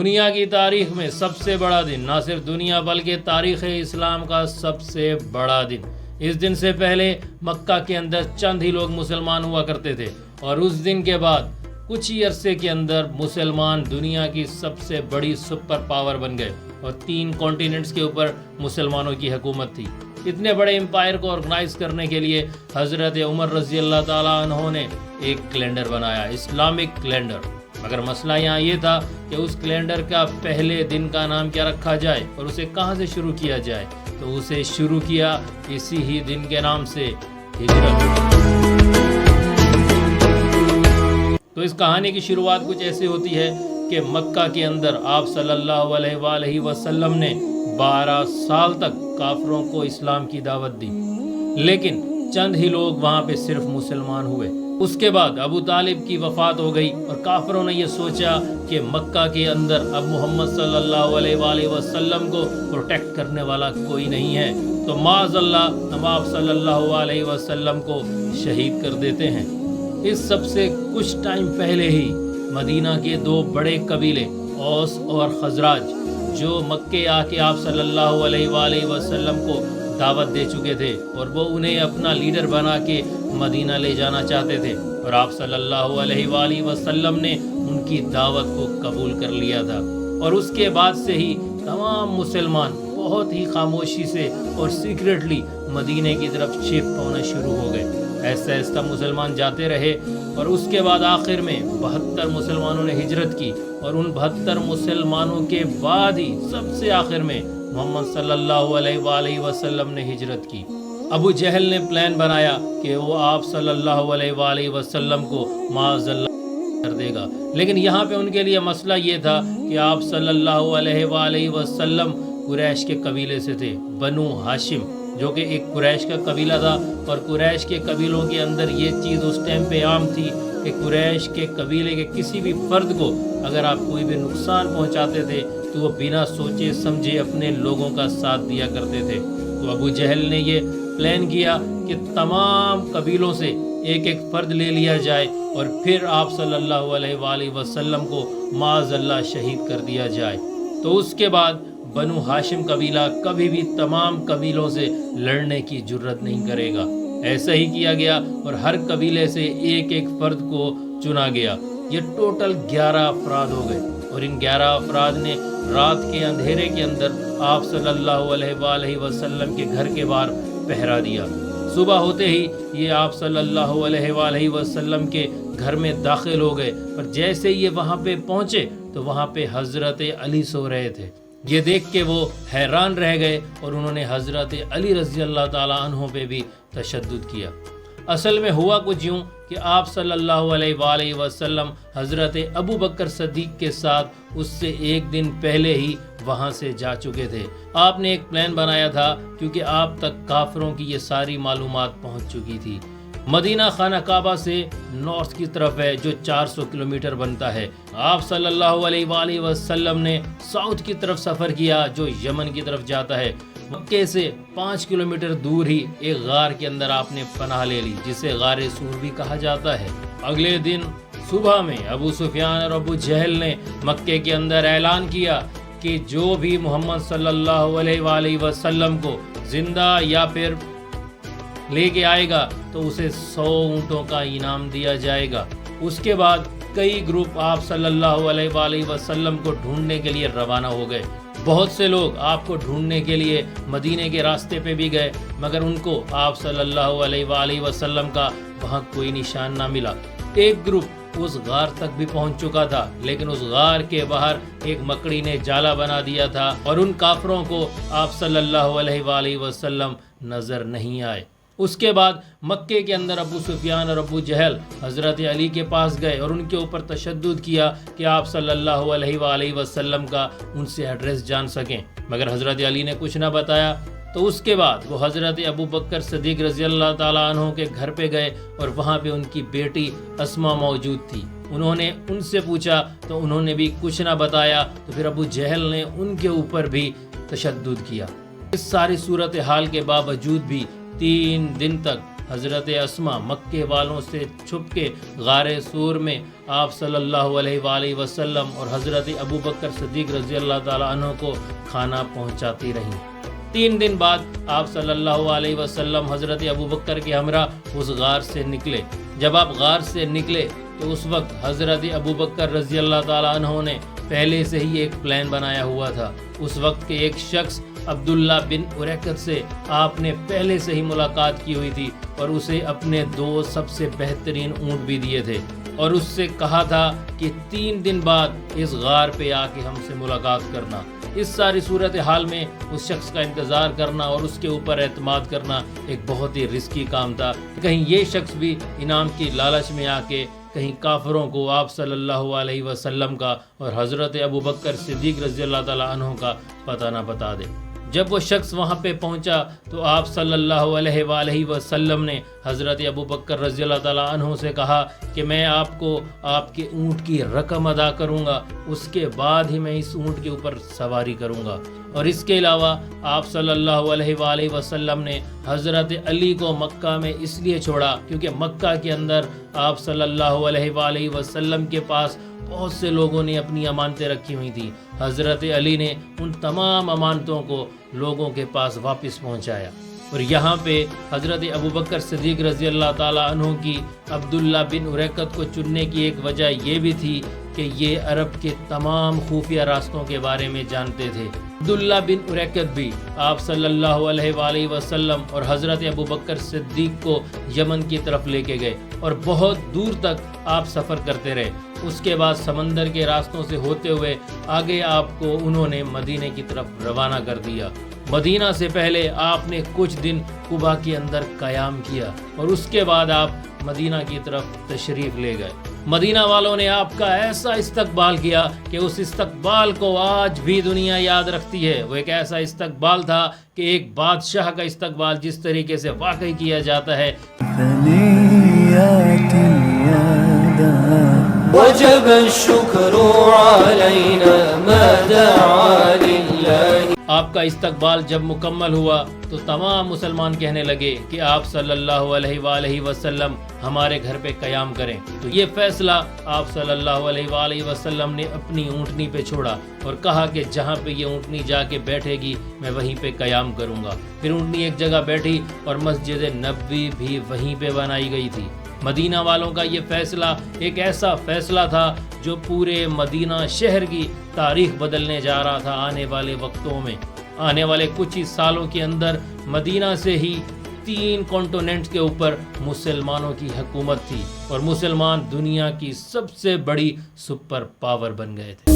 دنیا کی تاریخ میں سب سے بڑا دن، نہ صرف دنیا بلکہ تاریخ اسلام کا سب سے بڑا دن۔ اس دن سے پہلے مکہ کے اندر چند ہی لوگ مسلمان ہوا کرتے تھے، اور اس دن کے بعد کچھ ہی عرصے کے اندر مسلمان دنیا کی سب سے بڑی سپر پاور بن گئے، اور 3 کانٹیننٹس کے اوپر مسلمانوں کی حکومت تھی۔ اتنے بڑے امپائر کو آرگنائز کرنے کے لیے حضرت عمر رضی اللہ تعالیٰ عنہ نے ایک کیلنڈر بنایا، اسلامک کیلنڈر۔ مگر مسئلہ یہاں یہ تھا کہ اس کیلنڈر کا پہلے دن کا نام کیا رکھا جائے اور اسے کہاں سے شروع کیا جائے، تو اسے شروع کیا اسی ہی دن کے نام سے، ہجرت۔ تو اس کہانی کی شروعات کچھ ایسے ہوتی ہے کہ مکہ کے اندر آپ صلی اللہ علیہ وآلہ وسلم نے 12 سال تک کافروں کو اسلام کی دعوت دی، لیکن چند ہی لوگ وہاں پہ صرف مسلمان ہوئے۔ اس کے بعد ابو طالب کی وفات ہو گئی، اور کافروں نے یہ سوچا کہ مکہ کے اندر اب محمد صلی اللہ علیہ وآلہ وسلم کو پروٹیکٹ کرنے والا کوئی نہیں ہے، تو معاذ اللہ ہم آپ صلی اللہ علیہ وسلم کو شہید کر دیتے ہیں۔ اس سب سے کچھ ٹائم پہلے ہی مدینہ کے 2 بڑے قبیلے اوس اور خزرج، جو مکے آ کے آپ صلی اللہ علیہ وآلہ وسلم کو دعوت دے چکے تھے، اور وہ انہیں اپنا لیڈر بنا کے مدینہ لے جانا چاہتے تھے، اور آپ صلی اللہ علیہ وآلہ وسلم نے ان کی دعوت کو قبول کر لیا تھا۔ اور اس کے بعد سے ہی تمام مسلمان بہت ہی خاموشی سے اور سیکریٹلی مدینہ کی طرف شفٹ ہونا شروع ہو گئے۔ ایسا ایسا مسلمان جاتے رہے، اور اس کے بعد آخر میں 72 مسلمانوں نے ہجرت کی، اور ان 72 مسلمانوں کے بعد ہی سب سے آخر میں محمد صلی اللہ علیہ وآلہ وسلم نے ہجرت کی۔ ابو جہل نے پلان بنایا کہ وہ آپ صلی اللہ علیہ وآلہ وسلم کو معاذ اللہ کر دے گا، لیکن یہاں پہ ان کے لیے مسئلہ یہ تھا کہ آپ صلی اللہ علیہ وآلہ وسلم قریش کے قبیلے سے تھے، بنو ہاشم، جو کہ ایک قریش کا قبیلہ تھا، اور قریش کے قبیلوں کے اندر یہ چیز اس ٹائم پہ عام تھی کہ قریش کے قبیلے کے کسی بھی فرد کو اگر آپ کوئی بھی نقصان پہنچاتے تھے تو وہ بنا سوچے سمجھے اپنے لوگوں کا ساتھ دیا کرتے تھے۔ تو ابو جہل نے یہ پلان کیا کہ تمام قبیلوں سے ایک ایک فرد لے لیا جائے، اور پھر آپ صلی اللہ علیہ وآلہ وسلم کو معاذ اللہ شہید کر دیا جائے۔ تو اس کے بعد بنو ہاشم قبیلہ کبھی بھی تمام قبیلوں سے لڑنے کی جرت نہیں کرے گا۔ ایسا ہی کیا گیا، اور ہر قبیلے سے ایک ایک فرد کو چنا گیا۔ یہ ٹوٹل 11 افراد ہو گئے، اور ان 11 افراد نے رات کے اندھیرے کے اندر آپ صلی اللہ علیہ وآلہ وسلم کے گھر کے باہر پہرا دیا۔ صبح ہوتے ہی یہ آپ صلی اللہ علیہ وآلہ وسلم کے گھر میں داخل ہو گئے، اور جیسے یہ وہاں پہ پہنچے تو وہاں پہ حضرت علی سو رہے تھے۔ یہ دیکھ کے وہ حیران رہ گئے، اور انہوں نے حضرت علی رضی اللہ تعالیٰ عنہ پہ بھی تشدد کیا۔ اصل میں ہوا کچھ یوں کہ آپ صلی اللہ علیہ وآلہ وسلم حضرت ابو بکر صدیق کے ساتھ اس سے ایک دن پہلے ہی وہاں سے جا چکے تھے۔ آپ نے ایک پلان بنایا تھا، کیونکہ آپ تک کافروں کی یہ ساری معلومات پہنچ چکی تھی۔ مدینہ خانہ کعبہ سے نارتھ کی طرف ہے، جو 400 کلومیٹر بنتا ہے۔ آپ صلی اللہ علیہ وآلہ وسلم نے ساؤتھ کی طرف سفر کیا، جو یمن کی طرف جاتا ہے۔ مکے سے 5 کلومیٹر دور ہی ایک غار کے اندر آپ نے پناہ لے لی، جسے غار سور بھی کہا جاتا ہے۔ اگلے دن صبح میں ابو سفیان اور ابو جہل نے مکے کے اندر اعلان کیا کہ جو بھی محمد صلی اللہ علیہ وآلہ وسلم کو زندہ یا پھر لے کے آئے گا تو اسے 100 اونٹوں کا انعام دیا جائے گا۔ اس کے بعد کئی گروپ آپ صلی اللہ علیہ وآلہ وسلم کو ڈھونڈنے کے لیے روانہ ہو گئے۔ بہت سے لوگ آپ کو ڈھونڈنے کے لیے مدینے کے راستے پہ بھی گئے، مگر ان کو آپ صلی اللہ علیہ وآلہ وسلم کا وہاں کوئی نشان نہ ملا۔ ایک گروپ اس غار تک بھی پہنچ چکا تھا، لیکن اس غار کے باہر ایک مکڑی نے جالا بنا دیا تھا، اور ان کافروں کو آپ صلی اللہ علیہ وآلہ وسلم نظر نہیں آئے۔ اس کے بعد مکے کے اندر ابو سفیان اور ابو جہل حضرت علی کے پاس گئے، اور ان کے اوپر تشدد کیا کہ آپ صلی اللہ علیہ وآلہ وسلم کا ان سے ایڈریس جان سکیں، مگر حضرت علی نے کچھ نہ بتایا۔ تو اس کے بعد وہ حضرت ابو بکر صدیق رضی اللہ تعالیٰ عنہ کے گھر پہ گئے، اور وہاں پہ ان کی بیٹی اسما موجود تھی۔ انہوں نے ان سے پوچھا تو انہوں نے بھی کچھ نہ بتایا، تو پھر ابو جہل نے ان کے اوپر بھی تشدد کیا۔ اس ساری صورتحال کے باوجود بھی 3 دن تک حضرت اسما مکے والوں سے چھپ کے غار سور میں آپ صلی اللہ علیہ وآلہ وسلم اور حضرت ابو بکر صدیق رضی اللہ تعالیٰ عنہ کو کھانا پہنچاتی رہیں۔ 3 دن بعد آپ صلی اللہ علیہ وسلم حضرت ابو بکر کے ہمراہ اس غار سے نکلے۔ جب آپ غار سے نکلے تو اس وقت حضرت ابو بکر رضی اللہ تعالیٰ عنہ نے پہلے سے ہی ایک پلان بنایا ہوا تھا۔ اس وقت کے ایک شخص عبداللہ بن اریقط سے آپ نے پہلے سے ہی ملاقات کی ہوئی تھی اور اسے اپنے 2 سب سے بہترین اونٹ بھی دیے تھے اور اس سے کہا تھا کہ 3 دن بعد اس غار پہ آ کے ہم سے ملاقات کرنا۔ اس ساری صورتحال میں اس شخص کا انتظار کرنا اور اس کے اوپر اعتماد کرنا ایک بہت ہی رسکی کام تھا۔ کہیں یہ شخص بھی انعام کی لالچ میں آ کے کہیں کافروں کو آپ صلی اللہ علیہ وسلم کا اور حضرت ابو بکر صدیق رضی اللہ تعالیٰ عنہ کا پتہ نہ بتا دے۔ جب وہ شخص وہاں پہ پہنچا تو آپ صلی اللہ علیہ وآلہ وسلم نے حضرت ابو بکر رضی اللہ تعالیٰ عنہ سے کہا کہ میں آپ کو آپ کے اونٹ کی رقم ادا کروں گا، اس کے بعد ہی میں اس اونٹ کے اوپر سواری کروں گا۔ اور اس کے علاوہ آپ صلی اللہ علیہ وآلہ وسلم نے حضرت علی کو مکہ میں اس لیے چھوڑا کیونکہ مکہ کے اندر آپ صلی اللہ علیہ وآلہ وسلم کے پاس بہت سے لوگوں نے اپنی امانتیں رکھی ہوئی تھیں۔ حضرت علی نے ان تمام امانتوں کو لوگوں کے پاس واپس پہنچایا۔ اور یہاں پہ حضرت ابو بکر صدیق رضی اللہ تعالیٰ عنہ کی عبداللہ بن اریقط کو چننے کی ایک وجہ یہ بھی تھی کہ یہ عرب کے تمام خفیہ راستوں کے بارے میں جانتے تھے۔ عبداللہ بن اریقط بھی آپ صلی اللہ علیہ وآلہ وسلم اور حضرت ابو بکر صدیق کو یمن کی طرف لے کے گئے اور بہت دور تک آپ سفر کرتے رہے۔ اس کے بعد سمندر کے راستوں سے ہوتے ہوئے آگے آپ کو انہوں نے مدینے کی طرف روانہ کر دیا۔ مدینہ سے پہلے آپ نے کچھ دن قباء کے اندر قیام کیا اور اس کے بعد آپ مدینہ کی طرف تشریف لے گئے۔ مدینہ والوں نے آپ کا ایسا استقبال کیا کہ اس استقبال کو آج بھی دنیا یاد رکھتی ہے۔ وہ ایک ایسا استقبال تھا کہ ایک بادشاہ کا استقبال جس طریقے سے واقعی کیا جاتا ہے۔ وجب الشکر علینا ما دعا للہ۔ آپ کا استقبال جب مکمل ہوا تو تمام مسلمان کہنے لگے کہ آپ صلی اللہ علیہ وآلہ وسلم ہمارے گھر پہ قیام کریں۔ تو یہ فیصلہ آپ صلی اللہ علیہ وآلہ وسلم نے اپنی اونٹنی پہ چھوڑا اور کہا کہ جہاں پہ یہ اونٹنی جا کے بیٹھے گی میں وہیں پہ قیام کروں گا۔ پھر اونٹنی ایک جگہ بیٹھی اور مسجد نبوی بھی وہیں پہ بنائی گئی تھی۔ مدینہ والوں کا یہ فیصلہ ایک ایسا فیصلہ تھا جو پورے مدینہ شہر کی تاریخ بدلنے جا رہا تھا۔ آنے والے وقتوں میں، آنے والے کچھ ہی سالوں کے اندر مدینہ سے ہی 3 کانٹیننٹ کے اوپر مسلمانوں کی حکومت تھی اور مسلمان دنیا کی سب سے بڑی سپر پاور بن گئے تھے۔